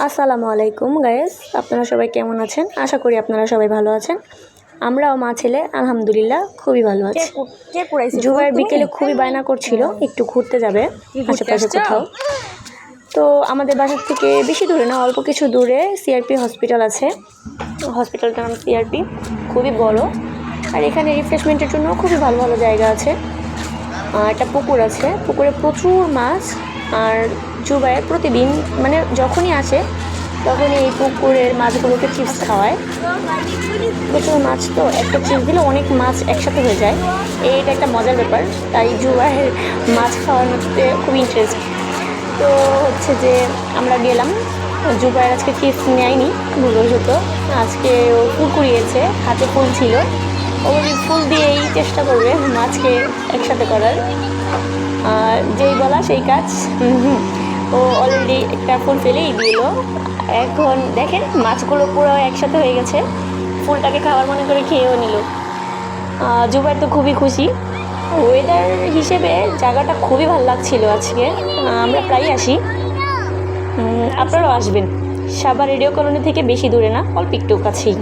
আসসালামু আলাইকুম গাইস, আপনারা সবাই কেমন আছেন? আশা করি আপনারা সবাই ভালো আছেন। আমরাও মা ছেলে আলহামদুলিল্লাহ খুবই ভালো আছি। জুবাইর বিকেলে খুবই বায়না করছিল একটু ঘুরতে যাবে আশেপাশে কোথাও। তো আমাদের বাসা থেকে বেশি দূরে না, অল্প কিছু দূরে সিআরপি হসপিটাল আছে। হসপিটালটার নাম সিআরপি, খুবই বড়। আর এখানে রিফ্রেশমেন্টের জন্য খুবই ভালো ভালো জায়গা আছে। একটা পুকুর আছে, পুকুরে প্রচুর মাছ। আর জুবাইর প্রতিদিন মানে যখনই আসে তখনই এই পুকুরের মাছগুলোকে চিপস খাওয়ায়। প্রচুর মাছ তো একটা চিপস দিলে অনেক মাছ একসাথে হয়ে যায়, এইটা একটা মজার ব্যাপার। তাই জুবাইয়ের মাছ খাওয়ানোতে খুব ইন্টারেস্ট। তো হচ্ছে যে আমরা গেলাম, জুবাইর আজকে চিপস নেয়নি, ভুলবশত আজকে ও ফুল কুড়িয়েছে, হাতে ফুল ছিল। ও ফুল দিয়েই চেষ্টা করবে মাছকে একসাথে করার, যেই বলা সেই কাজ। ও অলরেডি একটা ফুল ফেলেই দিল। এখন দেখেন মাছগুলো পুরো একসাথে হয়ে গেছে, ফুলটাকে খাবার মনে করে খেয়েও নিল। জুবাইর তো খুবই খুশি। ওয়েদার হিসেবে জায়গাটা খুবই ভালো লাগছিল আজকে। আমরা প্রায়ই আসি, আপনারাও আসবেন। সাভার রেডিও কলোনি থেকে বেশি দূরে না, অল্প একটু কাছেই।